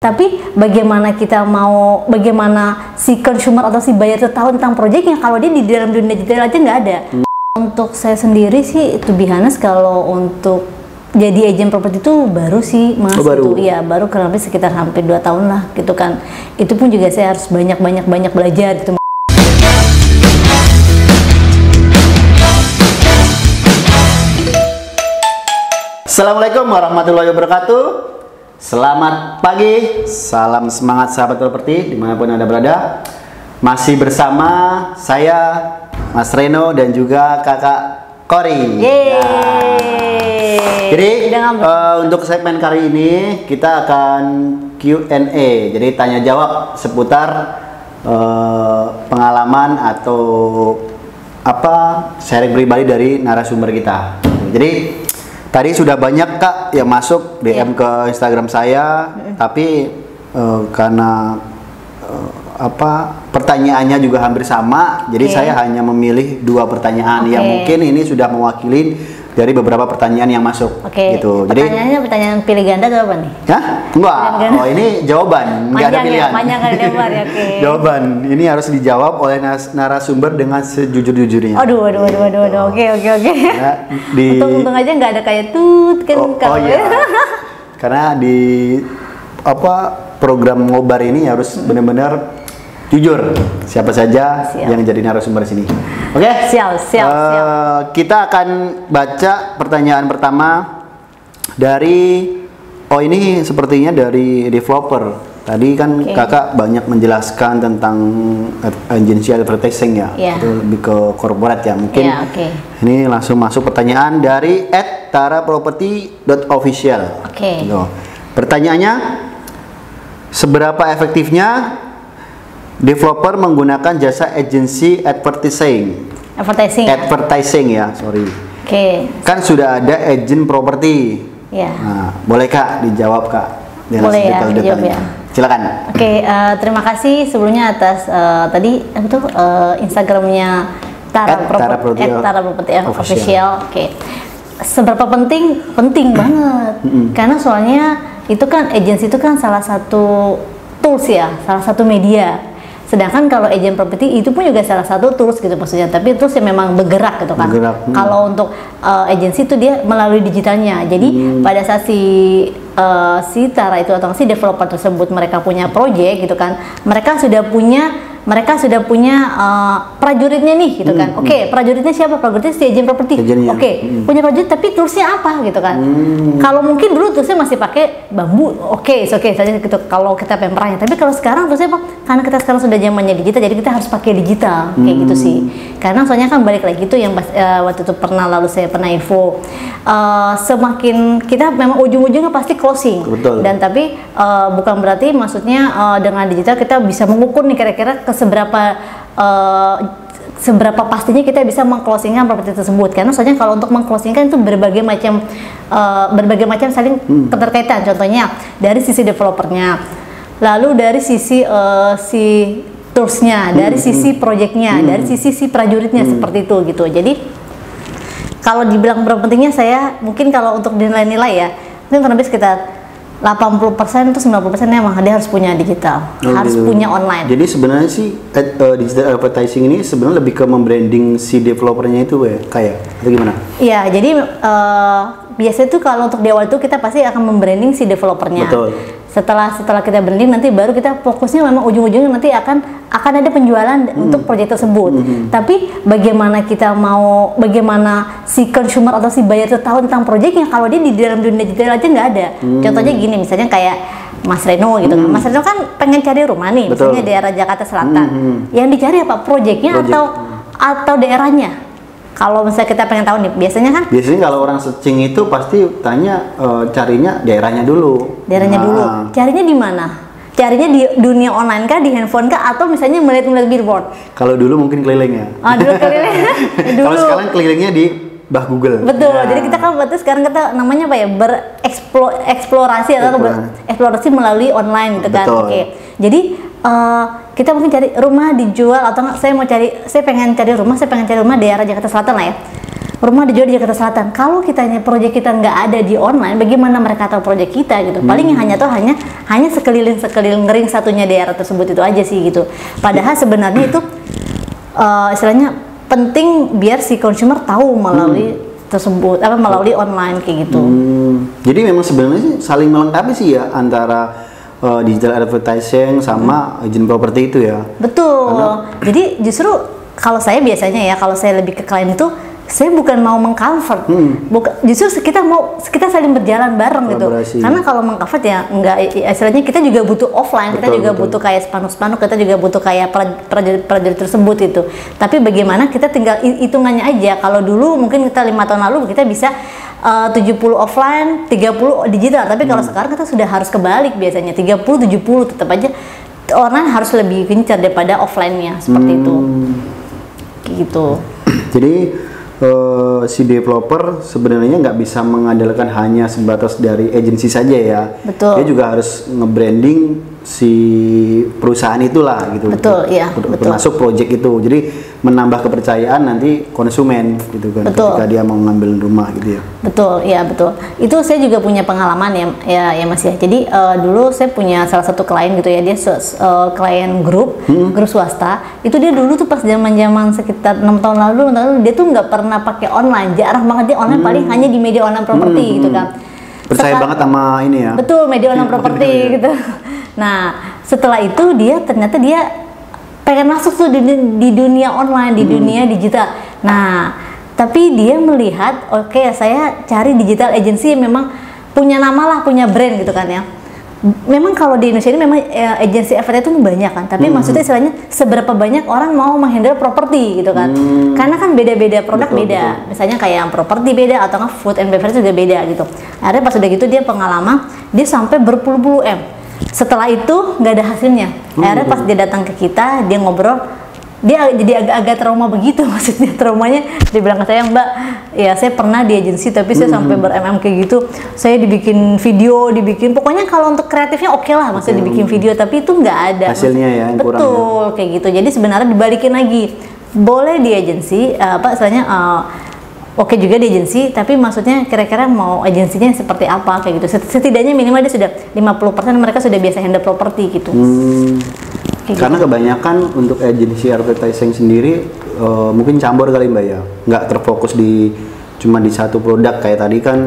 Tapi bagaimana si consumer atau si buyer itu tahu tentang proyeknya kalau dia di dalam dunia digital aja nggak ada. Untuk saya sendiri sih, to be honest, kalau untuk jadi agent properti itu baru sih Mas. Baru? Itu, ya baru kurang lebih sekitar hampir 2 tahun lah gitu kan. Itu pun juga saya harus banyak belajar gitu. Assalamualaikum warahmatullahi wabarakatuh. Selamat pagi, salam semangat sahabat properti dimanapun Anda berada. Masih bersama saya Mas Reno dan juga kakak Kori. Jadi untuk segmen kali ini kita akan Q&A. Jadi tanya jawab seputar pengalaman atau sharing pribadi dari narasumber kita. Jadi tadi sudah banyak Kak yang masuk DM ke Instagram saya, tapi karena pertanyaannya juga hampir sama, jadi saya hanya memilih 2 pertanyaan yang mungkin ini sudah mewakili dari beberapa pertanyaan yang masuk. Gitu. Pertanyaannya pertanyaan pilih ganda atau apa nih? Hah? Enggak. Oh, ini jawaban, nggak ada pilihan. Panjang kali lebar ya. Jawaban ini harus dijawab oleh narasumber dengan sejujur-jujurnya. Aduh. Oke. Ya, untung aja nggak ada kayak tut kan kalau. Iya. Karena di program ngobar ini harus benar-benar jujur siapa saja yang jadi narasumber di sini. Oke? Siap. Kita akan baca pertanyaan pertama dari ini sepertinya dari developer. Tadi kan kakak banyak menjelaskan tentang agency advertising ya. Itu lebih ke corporate ya mungkin. Ini langsung masuk pertanyaan dari @taraproperty.official. Pertanyaannya, seberapa efektifnya developer menggunakan jasa agency advertising ya, sorry. Kan sudah ada agent properti. Nah, boleh Kak dijawab Kak? Boleh ya, dijawab ya. Silakan. Terima kasih sebelumnya atas tadi Instagramnya Tara Property Official. Seberapa penting banget. Karena soalnya itu kan agency itu kan salah satu tools ya, salah satu media. Sedangkan kalau agent property itu pun juga salah satu tools gitu maksudnya, tapi tools yang memang bergerak gitu kan. Kalau untuk agency itu dia melalui digitalnya. Jadi pada saat si Tara itu atau si developer tersebut mereka punya project gitu kan, mereka sudah punya prajuritnya nih gitu kan. Prajuritnya siapa? Prajuritnya si agent property. Punya prajurit tapi toolsnya apa gitu kan. Kalau mungkin dulu toolsnya masih pakai bambu, saja gitu kalau kita pemperanya. Tapi kalau sekarang toolsnya apa? Karena kita sekarang sudah zamannya digital, jadi kita harus pakai digital kayak gitu sih. Karena soalnya kan balik lagi tuh yang waktu itu saya pernah info, semakin kita memang ujung-ujungnya pasti closing. Dan tapi bukan berarti maksudnya dengan digital kita bisa mengukur nih kira-kira seberapa pastinya kita bisa mengclosingkan properti tersebut. Karena soalnya kalau untuk mengclosingkan itu berbagai macam saling keterkaitan. Contohnya dari sisi developernya, lalu dari sisi si toolsnya, dari sisi projectnya, dari sisi si prajuritnya seperti itu gitu. Jadi kalau dibilang berapa pentingnya, saya mungkin kalau untuk dinilai-nilai ya, mungkin kurang lebih sekitar 80% atau 90% memang dia harus punya digital, harus punya online. Jadi sebenarnya sih digital advertising ini sebenarnya lebih ke membranding si developernya itu ya, kayak atau gimana? Iya, jadi biasanya tuh kalau untuk di awal itu kita pasti akan membranding si developernya. Setelah kita branding, nanti baru kita fokusnya memang ujung-ujungnya nanti akan ada penjualan untuk proyek tersebut. Tapi bagaimana si consumer atau si buyer itu tahu tentang proyeknya kalau dia di dalam dunia digital aja nggak ada. Contohnya gini, misalnya kayak Mas Reno gitu kan. Mas Reno kan pengen cari rumah nih, misalnya di daerah Jakarta Selatan. Yang dicari apa? Proyeknya atau daerahnya? Kalau misalnya kita pengen tahu nih, biasanya kalau orang searching itu pasti tanya carinya daerahnya dulu. Carinya di mana? Carinya di dunia online kah, di handphone kah, atau misalnya melihat billboard? Kalau dulu mungkin kelilingnya. Dulu keliling. Kalau sekarang kelilingnya di Google. Betul. Jadi kita kan berarti sekarang kita namanya apa ya? Bereksplorasi atau bereksplorasi melalui online gitu kan. Jadi kita mungkin cari rumah dijual atau enggak, saya pengen cari rumah daerah Jakarta Selatan lah ya. rumah dijual di Jakarta Selatan. Kalau kitanya proyek kita nggak ada di online, bagaimana mereka tahu proyek kita gitu? Paling yang hanya sekeliling ring satunya daerah tersebut itu aja sih gitu. Padahal sebenarnya itu istilahnya penting biar si consumer tahu melalui tersebut melalui online kayak gitu. Jadi memang sebenarnya sih saling melengkapi sih ya antara digital advertising sama agent properti itu ya. Betul. Jadi justru kalau saya biasanya ya, kalau saya lebih ke klien itu, saya bukan mau mengcover, justru kita saling berjalan bareng gitu. Karena kalau mengcover ya enggak, istilahnya kita juga butuh offline, kita juga butuh kayak spanduk-spanduk, kita juga butuh kayak prajurit tersebut itu. Tapi bagaimana kita tinggal hitungannya aja. Kalau dulu mungkin kita 5 tahun lalu kita bisa 70 offline, 30 digital. Tapi kalau sekarang kita sudah harus kebalik biasanya 30-70, tetap aja online harus lebih gencar daripada offline-nya seperti itu. Gitu. Jadi si developer sebenarnya nggak bisa mengandalkan hanya sebatas dari agensi saja ya. Betul. Dia juga harus nge-branding si perusahaan itulah gitu. Betul, iya. Termasuk project itu. Jadi menambah kepercayaan nanti konsumen gitu kan. Betul. Ketika dia mau ngambil rumah gitu ya. Betul, iya betul. Itu saya juga punya pengalaman ya Mas ya. Jadi dulu saya punya salah satu klien gitu ya. Dia klien grup swasta. Itu dia dulu tuh pas zaman sekitar 6 tahun lalu dia tuh nggak pernah pakai online. Jarang banget dia online, paling hanya di media online properti gitu kan. Percaya banget sama ini ya. Betul, media online properti gitu. Nah, setelah itu ternyata dia pengen masuk tuh di dunia online, di dunia digital. Nah, tapi dia melihat, oke, saya cari digital agency yang memang punya nama lah, punya brand gitu kan ya. Memang kalau di Indonesia ini memang agency advertising itu banyak kan, tapi maksudnya istilahnya seberapa banyak orang mau menghandle properti gitu kan. Karena kan beda-beda produk, betul. Misalnya kayak properti beda atau nggak food and beverage juga beda gitu. Akhirnya pas udah gitu dia pengalaman, dia sampai berpuluh-puluh M. Setelah itu nggak ada hasilnya. Akhirnya pas dia datang ke kita, dia ngobrol, dia jadi agak-agak trauma begitu. Maksudnya traumanya dia bilang ke saya, Mbak, ya saya pernah di agensi tapi saya sampai ber-MM kayak gitu. Saya dibikin video, pokoknya kalau untuk kreatifnya oke lah, maksudnya dibikin video, tapi itu nggak ada hasilnya ya, yang kurang. Betul, kayak gitu. Jadi sebenarnya dibalikin lagi, boleh di agensi istilahnya oke juga di agensi, tapi maksudnya kira-kira mau agensinya seperti apa kayak gitu. Setidaknya minimal dia sudah 50% mereka sudah biasa handle properti gitu. Karena kebanyakan untuk agensi advertising sendiri mungkin campur kali Mbak ya, nggak terfokus cuma di satu produk. Kayak tadi kan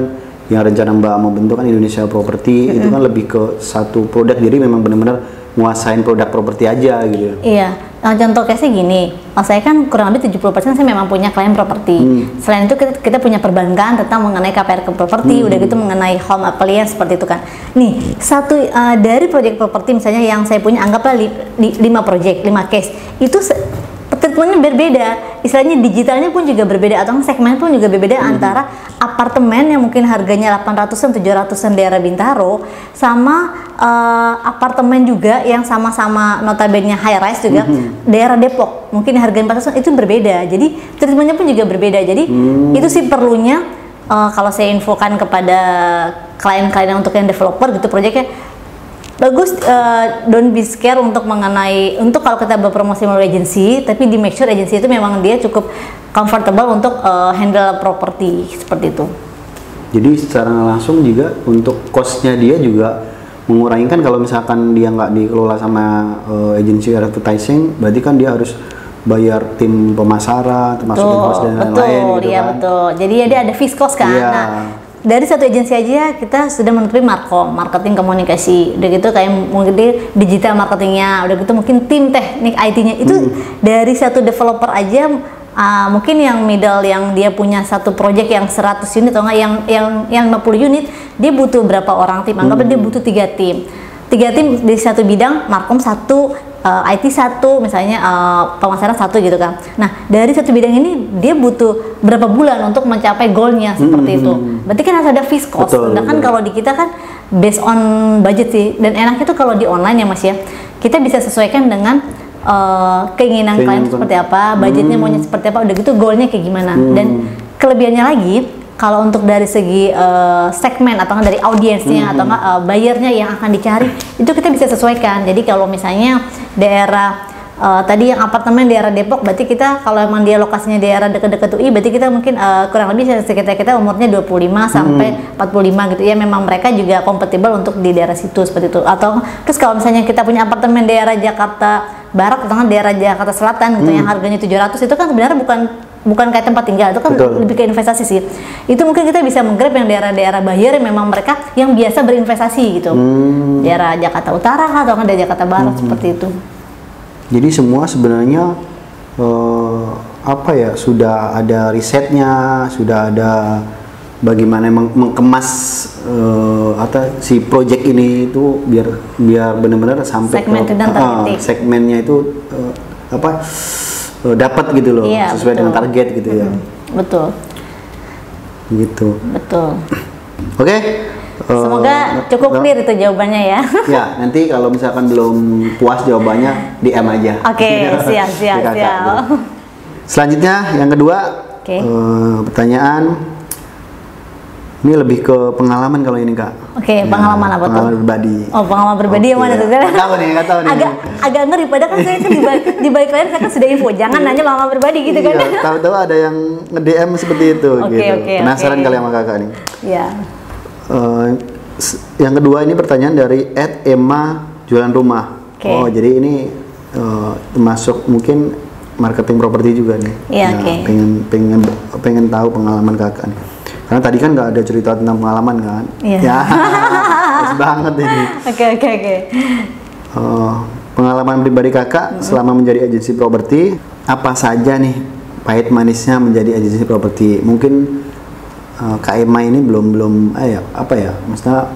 yang rencana Mbak mau bentuk kan Indonesia Property, itu kan lebih ke satu produk, jadi memang benar-benar nguasain produk properti aja gitu. Iya, contoh case-nya gini, saya kan kurang lebih 70% saya memang punya klien properti. Selain itu kita punya perbankan tentang mengenai KPR ke properti, udah gitu mengenai home appliance seperti itu kan. Nih, satu dari proyek properti misalnya yang saya punya, anggaplah 5 proyek, 5 case, itu treatmentnya berbeda, istilahnya digitalnya pun juga berbeda, atau segmen pun juga berbeda antara apartemen yang mungkin harganya 800-an, 700-an daerah Bintaro, sama apartemen juga yang sama-sama notabene high rise juga daerah Depok, mungkin harganya 400-an, itu berbeda. Jadi treatmentnya pun juga berbeda. Jadi itu sih perlunya kalau saya infokan kepada klien-klien untuk yang developer gitu proyeknya, bagus, don't be scared untuk kalau kita berpromosi melalui agensi, tapi di make sure agensi itu memang dia cukup comfortable untuk handle properti seperti itu. Jadi secara langsung juga untuk cost-nya dia juga mengurangi kan. Kalau misalkan dia nggak dikelola sama agensi advertising, berarti kan dia harus bayar tim pemasaran, termasuk cost dan lain-lain gitu iya, kan. Betul. Jadi dia ada fixed cost kan. Iya. Nah, dari satu agensi aja kita sudah menutupi marketing komunikasi, udah gitu kayak mungkin digital marketingnya, udah gitu mungkin tim teknik IT-nya itu dari satu developer aja, mungkin yang middle yang dia punya satu project yang 100 unit atau enggak yang 50 unit, dia butuh berapa orang tim? Anggaplah dia butuh 3 tim. 3 tim di satu bidang, markom 1, IT 1, misalnya pemasaran 1 gitu kan. Nah, dari satu bidang ini dia butuh berapa bulan untuk mencapai goalnya seperti itu. Berarti kan harus ada fixed cost. Sedangkan kalau di kita kan based on budget sih. Dan enaknya tuh kalau di online ya Mas ya, kita bisa sesuaikan dengan keinginan klien seperti apa, budgetnya maunya seperti apa, udah gitu goalnya kayak gimana. Dan kelebihannya lagi, kalau untuk dari segi segmen atau dari audiensnya atau bayarnya yang akan dicari, itu kita bisa sesuaikan. Jadi kalau misalnya daerah tadi yang apartemen di daerah Depok, berarti kita kalau emang dia lokasinya di daerah dekat-dekat UI, berarti kita mungkin kurang lebih sekitar kita umurnya 25 sampai 45 gitu ya. Memang mereka juga kompatibel untuk di daerah situ seperti itu. Atau terus kalau misalnya kita punya apartemen di daerah Jakarta Barat atau daerah Jakarta Selatan gitu yang harganya 700, itu kan sebenarnya bukan kayak tempat tinggal, itu kan lebih ke investasi sih. Itu mungkin kita bisa menggrab yang daerah-daerah Bayer yang memang mereka yang biasa berinvestasi gitu. Daerah Jakarta Utara atau kan daerah Jakarta Barat seperti itu. Jadi semua sebenarnya apa ya, sudah ada risetnya, sudah ada bagaimana mengemas atau si project ini itu biar benar-benar sampai segmennya itu dapat gitu loh, sesuai dengan target gitu ya. Betul. Gitu. Betul. Oke. Semoga cukup clear itu jawabannya ya. Ya, nanti kalau misalkan belum puas jawabannya DM aja. Oke, siap. Selanjutnya yang kedua, pertanyaan ini lebih ke pengalaman kalau ini Kak. Oke, pengalaman apa tuh? Pengalaman pribadi. Oh, pengalaman pribadi yang mana tuh? Nggak tahu nih. Agak ngeri, padahal kan saya kan di balik layar saya kan sudah info. Jangan nanya pengalaman pribadi gitu kan. Iya, tahu-tahu ada yang nge-DM seperti itu gitu. Penasaran kali sama Kakak nih. Iya. Yang kedua ini pertanyaan dari @emma jualan rumah. Oh, jadi ini termasuk mungkin marketing properti juga nih. Iya, pengen tahu pengalaman Kakak nih. Karena tadi kan nggak ada cerita tentang pengalaman kan? Iya. Ya, pas banget ini. Oke. Pengalaman pribadi Kakak selama menjadi agensi properti, apa saja nih pahit manisnya menjadi agensi properti? Mungkin Kak Emma ini belum maksudnya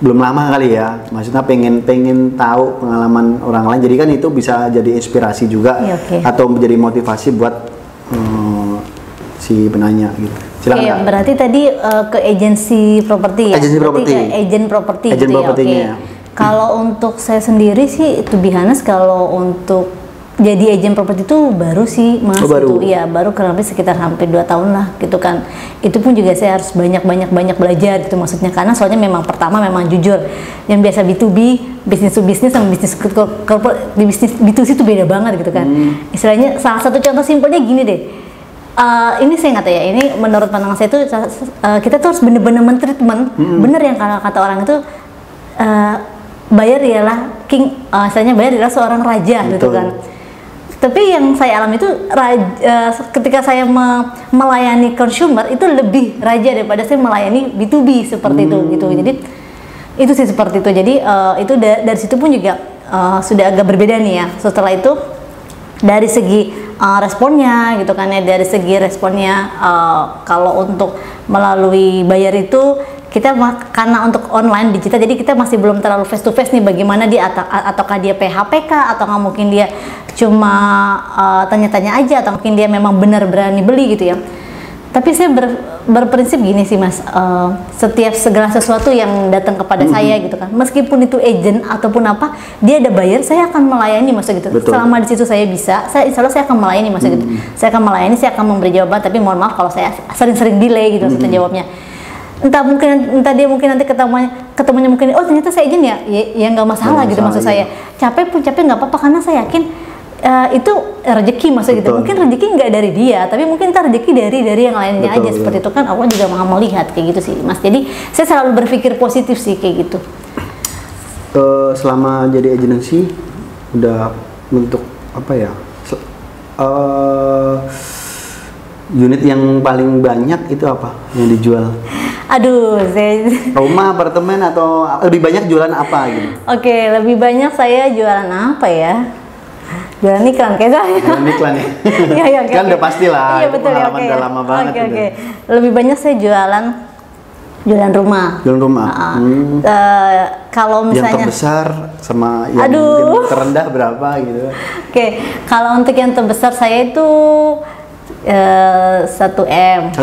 belum lama kali ya, maksudnya pengen tahu pengalaman orang lain, jadi kan itu bisa jadi inspirasi juga atau menjadi motivasi buat si penanya gitu. Silakan. Berarti tadi ke agensi properti ya? Agensi properti. Agent properti gitu ya. Kalau untuk saya sendiri sih, to be honest, kalau untuk jadi agent properti itu baru sih Mas. Baru. Gitu. Iya, baru kurang lebih sekitar hampir 2 tahun lah gitu kan. Itu pun juga saya harus banyak belajar gitu maksudnya, karena soalnya memang pertama memang jujur yang biasa B2B, bisnis to bisnis sama bisnis corporate, di bisnis B2C itu beda banget gitu kan. Istilahnya salah satu contoh simpelnya gini deh. Ini saya nggak tahu ya, ini menurut pandangan saya itu kita tuh harus bener-bener mentreatment, bener yang kata orang itu buyer ialah king, istilahnya buyer adalah seorang raja. Betul. Gitu kan. Tapi yang saya alami itu ketika saya melayani consumer itu lebih raja daripada saya melayani B2B seperti itu gitu. Jadi itu sih seperti itu. Jadi itu dari situ pun juga sudah agak berbeda nih ya. Setelah itu dari segi responnya gitu kan ya, dari segi responnya kalau untuk melalui buyer itu kita karena untuk online digital, jadi kita masih belum terlalu face to face nih bagaimana dia ataukah dia PHPK atau nggak, mungkin dia cuma tanya-tanya aja, atau mungkin dia memang benar berani beli gitu ya. Tapi saya berprinsip gini sih Mas, setiap segala sesuatu yang datang kepada saya gitu kan, meskipun itu agent ataupun apa, dia ada buyer, saya akan melayani maksud gitu. Betul. Selama di situ saya bisa, insya Allah saya akan melayani maksud gitu. Saya akan melayani, saya akan memberi jawaban, tapi mohon maaf kalau saya sering-sering delay gitu maksudnya jawabnya. Entah dia mungkin nanti ketemunya mungkin ternyata saya agent ya nggak masalah gitu maksud saya. Capek pun capek nggak apa-apa, karena saya yakin itu rezeki maksud gitu. Mungkin rezeki nggak dari dia, tapi mungkin rezeki dari yang lainnya aja. Seperti itu kan Allah juga mau melihat kayak gitu sih Mas. Jadi saya selalu berpikir positif sih kayak gitu. Selama jadi agensi udah bentuk apa ya, unit yang paling banyak itu apa yang dijual? Aduh, rumah, apartemen, atau lebih banyak jualan apa gitu? Oke, lebih banyak saya jualan apa ya? Jualan iklan kayak saya. Jualan iklan ya. Iya, kan udah pasti lah. Iya, betul ya. Udah lama banget. Oke. Lebih banyak saya jualan rumah. Jualan rumah. Kalau misalnya yang terbesar sama yang mungkin terendah berapa gitu? Oke, kalau untuk yang terbesar saya itu 1M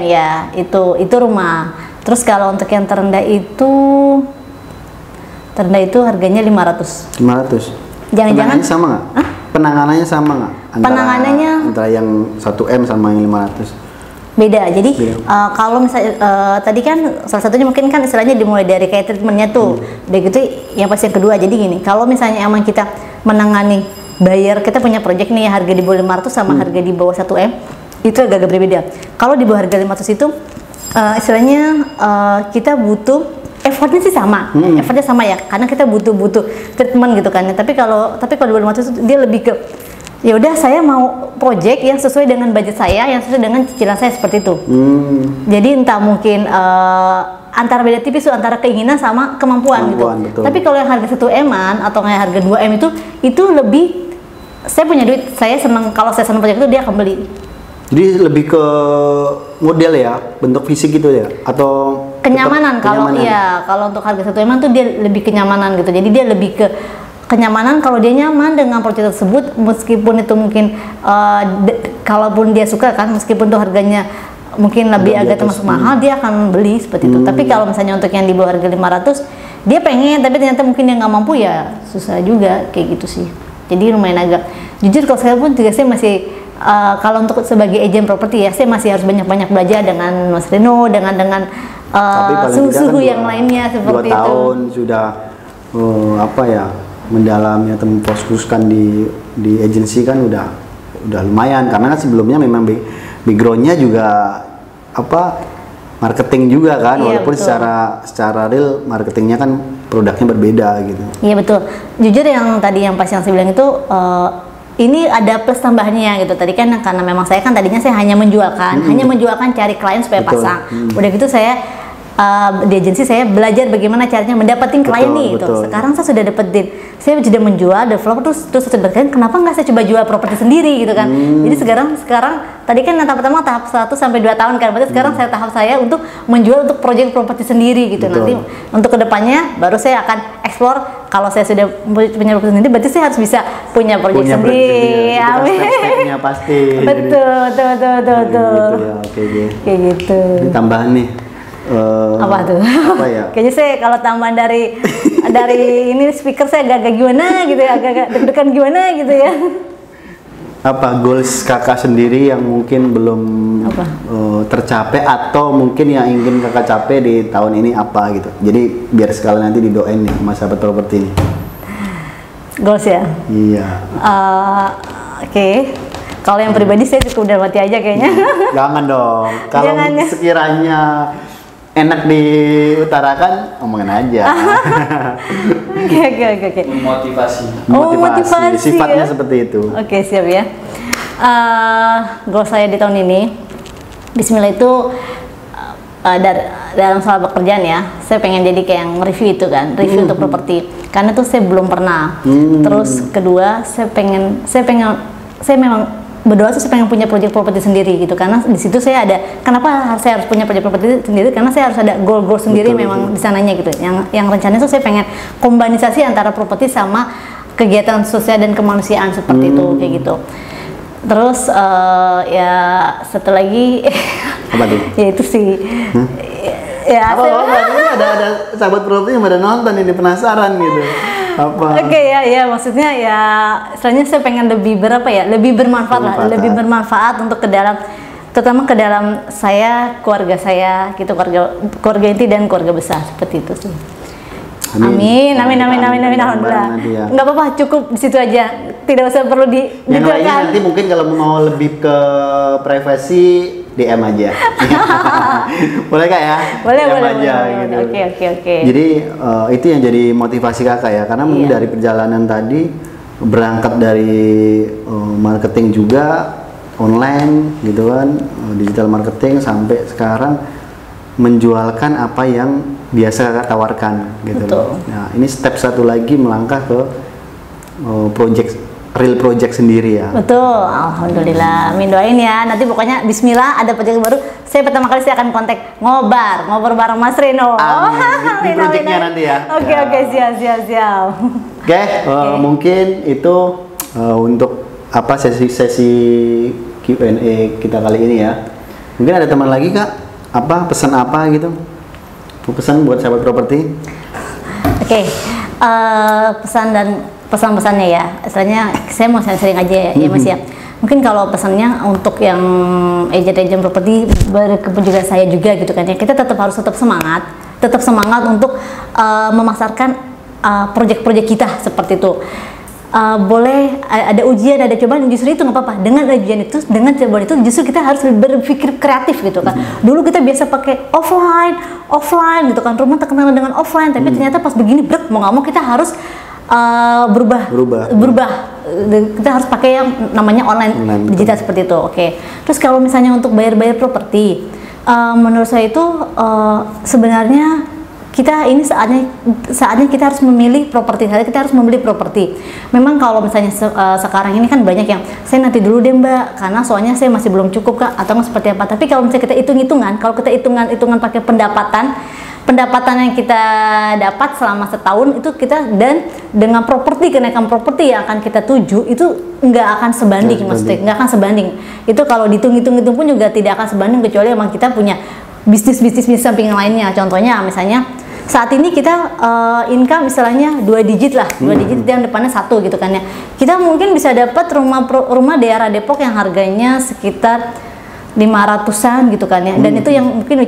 ya, itu rumah. Terus kalau untuk yang terendah itu harganya 500. Jangan-jangan sama nggak? Penanganannya sama nggak? Penanganannya antara yang 1M sama yang 500. Beda. Jadi kalau misalnya tadi kan salah satunya mungkin kan istilahnya dimulai dari kayak treatmentnya tuh. Udah gitu yang pas yang kedua. Jadi gini, kalau misalnya emang kita menangani bayar, kita punya project nih harga di bawah 500 sama harga di bawah 1M itu agak berbeda. Kalau di bawah harga 500 itu istilahnya kita butuh effortnya sih sama, effortnya sama ya, karena kita butuh treatment gitu kan. Tapi kalau di bawah 500 itu dia lebih ke ya udah saya mau project yang sesuai dengan budget saya, yang sesuai dengan cicilan saya seperti itu. Jadi entah mungkin antara beda tipis tuh antara keinginan sama kemampuan gitu. Betul. Tapi kalau yang harga 1M-an atau kayak harga 2M itu lebih saya punya duit, saya senang kalau saya senang project itu dia akan beli. Jadi lebih ke model ya, bentuk fisik gitu ya, atau kenyamanan. Kalau iya, kalau untuk harga 1M tuh dia lebih kenyamanan gitu. Jadi dia lebih ke kenyamanan, kalau dia nyaman dengan project tersebut, meskipun itu mungkin kalaupun dia suka kan, meskipun tuh harganya mungkin lebih agak termasuk mahal, dia akan beli seperti itu. Tapi kalau misalnya untuk yang di bawah harga 500 dia pengen tapi ternyata mungkin dia nggak mampu, ya susah juga kayak gitu sih. Jadi lumayan agak jujur kalau saya pun juga saya masih kalau untuk sebagai agent properti ya saya masih harus banyak belajar dengan Mas Reno, dengan suhu-suhu kan yang lainnya seperti 2 tahun sudah apa ya, mendalami atau memfokuskan di agensi kan udah lumayan, karena kan sebelumnya memang backgroundnya juga apa, marketing juga kan. Iya, walaupun betul. secara real marketingnya kan produknya berbeda gitu. Iya betul. Jujur yang tadi yang pas yang saya bilang itu ini ada plus tambahannya gitu. Tadi kan karena memang saya kan tadinya saya hanya menjualkan cari klien supaya betul. Pasang. Udah gitu saya di agensi saya belajar bagaimana caranya mendapatkan klien nih gitu. Sekarang saya sudah dapetin, saya sudah menjual developer terus berkaitan, kenapa nggak saya coba jual properti sendiri gitu kan. Jadi sekarang tadi kan tahap pertama tahap 1 sampai 2 tahun kan, berarti sekarang tahap saya untuk menjual untuk project properti sendiri gitu. Nanti untuk kedepannya baru saya akan explore, kalau saya sudah punya properti sendiri berarti saya harus bisa punya project sendiri. Amin. Step-stepnya pasti. Betul. Ya, kayak gitu. Ini tambahan nih. Apa tuh? Apa ya? Kayaknya saya kalau tambahan dari ini speaker saya agak gimana gitu ya, agak deg-degan gimana gitu ya. Apa goals kakak sendiri yang mungkin belum tercapai, atau mungkin yang ingin kakak capai di tahun ini apa gitu? Jadi biar sekalian nanti didoain nih sama sahabat properti ini. Goals ya? Iya. Oke. Kalau yang pribadi saya cukup udah mati aja kayaknya. Jangan dong. Kalau sekiranya enak diutarakan, omongin aja. Oke. Motivasi. Sifatnya ya? Seperti itu. Oke, siap ya. Goal saya di tahun ini, Bismillah itu dalam soal pekerjaan ya, saya pengen jadi kayak yang review itu kan, review untuk properti. Karena tuh saya belum pernah. Terus kedua, saya memang berdoa tuh saya pengen punya project properti sendiri gitu, karena di situ saya ada, kenapa saya harus punya project properti sendiri, karena saya harus ada goal sendiri. Betul, memang di sananya gitu, yang rencananya tuh saya pengen kombinisasi antara properti sama kegiatan sosial dan kemanusiaan seperti itu kayak gitu. Terus ya satu lagi apa tuh? Ya itu sih ya ini ada sahabat properti yang pada nonton ini, penasaran gitu. Oke, ya maksudnya ya istilahnya saya pengen lebih lebih bermanfaat untuk terutama ke dalam saya, keluarga saya gitu, keluarga inti dan keluarga besar seperti itu sih. Amin. Alhamdulillah. Nggak apa-apa, cukup di situ aja, tidak usah perlu yang lainnya nanti mungkin kalau mau lebih ke privasi DM aja. Boleh kak ya? Boleh. Gitu. Oke. Jadi itu yang jadi motivasi kakak ya, karena mungkin dari perjalanan tadi berangkat dari marketing juga online gitu kan, digital marketing, sampai sekarang menjualkan apa yang biasa kakak tawarkan gitu. Nah ini step satu lagi melangkah ke real project sendiri ya. Betul, alhamdulillah. Amin, doain ya. Nanti pokoknya Bismillah ada project baru, saya pertama kali saya akan kontak ngobar bareng Mas Reno. Di projectnya nanti ya. Oke, siap. Oke, mungkin itu untuk apa sesi Q&A kita kali ini ya. Mungkin ada teman lagi kak, apa pesan apa gitu? Pesan buat sahabat properti? Oke, pesan-pesannya ya, istilahnya saya mau sering aja ya Mas ya. Mungkin kalau pesannya untuk yang agent properti juga saya juga gitu kan ya, kita tetap semangat untuk memasarkan project-project kita seperti itu. boleh ada ujian, ada cobaan, justru itu nggak apa-apa. Dengan ujian itu, dengan cobaan itu, justru kita harus berpikir kreatif gitu kan. Dulu kita biasa pakai offline gitu kan, rumah terkenal dengan offline, tapi ternyata pas begini brek, mau nggak mau kita harus berubah. Kita harus pakai yang namanya online digital seperti itu. Oke. Terus kalau misalnya untuk bayar properti, menurut saya itu sebenarnya kita ini saatnya kita harus memilih properti. Kita harus membeli properti. Memang kalau misalnya sekarang ini kan banyak yang saya nanti dulu deh Mbak, karena soalnya saya masih belum cukup Kak, atau seperti apa. Tapi kalau misalnya kita hitung-hitungan, kalau kita hitungan pakai pendapatan yang kita dapat selama setahun itu kita, dan dengan kenaikan properti yang akan kita tuju itu nggak akan sebanding, maksudnya nggak akan sebanding. Itu kalau dihitung-hitung pun juga tidak akan sebanding, kecuali memang kita punya bisnis samping lainnya. Contohnya misalnya saat ini kita income istilahnya 2 digit lah, 2 digit yang depannya 1 gitu kan ya. Kita mungkin bisa dapat rumah daerah Depok yang harganya sekitar 500-an gitu kan ya, dan itu yang mungkin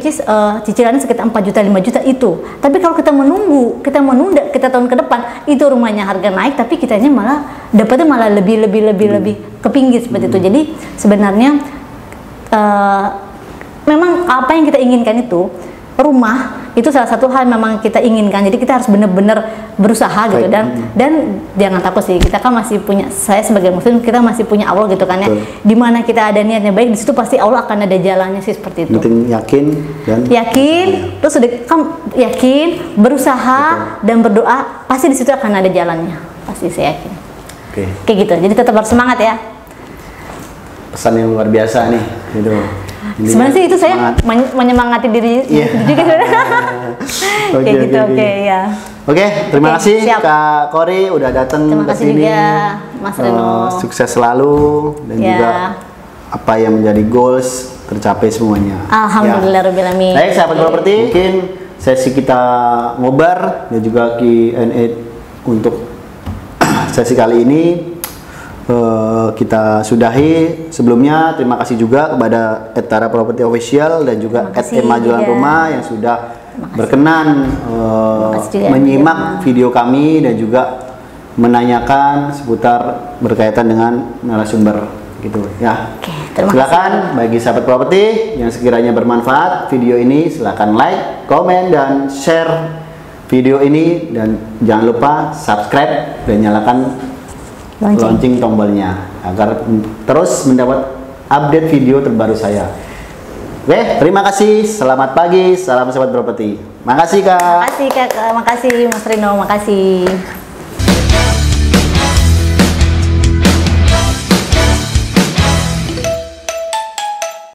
cicilannya sekitar 4 juta 5 juta itu. Tapi kalau kita menunda kita tahun ke depan, itu rumahnya harga naik, tapi kitanya malah dapatnya malah lebih ke pinggir seperti itu. Jadi sebenarnya memang apa yang kita inginkan itu, rumah itu salah satu hal memang kita inginkan. Jadi kita harus benar-benar berusaha gitu, dan jangan takut sih, kita kan masih punya, saya sebagai muslim kita masih punya Allah gitu kan ya. Dimana kita ada niatnya baik, di situ pasti Allah akan ada jalannya sih, seperti itu. Penting yakin, terus udah yakin, berusaha dan berdoa, pasti di situ akan ada jalannya, pasti saya yakin. Kayak gitu. Jadi tetap bersemangat ya. Pesan yang luar biasa nih gitu. Sebenarnya sih itu saya menyemangati diri juga. Oke, terima kasih Kak Kori udah datang ke sini. Terima kasih juga Mas Reno. Sukses selalu dan juga apa yang menjadi goals tercapai semuanya. Alhamdulillah. Baik, sahabat properti, mungkin sesi kita ngobar dan juga Q&A untuk sesi kali ini kita sudahi. Sebelumnya terima kasih juga kepada Tara Property Official dan juga Emma Jualan Rumah yang sudah berkenan menyimak video kami dan juga menanyakan seputar berkaitan dengan narasumber gitu ya. Silakan bagi sahabat properti yang sekiranya bermanfaat video ini, silakan like, komen dan share video ini, dan jangan lupa subscribe dan nyalakan lonceng tombolnya agar terus mendapat update video terbaru saya. Oke, terima kasih. Selamat pagi. Salam sahabat properti. Makasih Kak. Makasih Kak. Makasih Mas Rino. Makasih.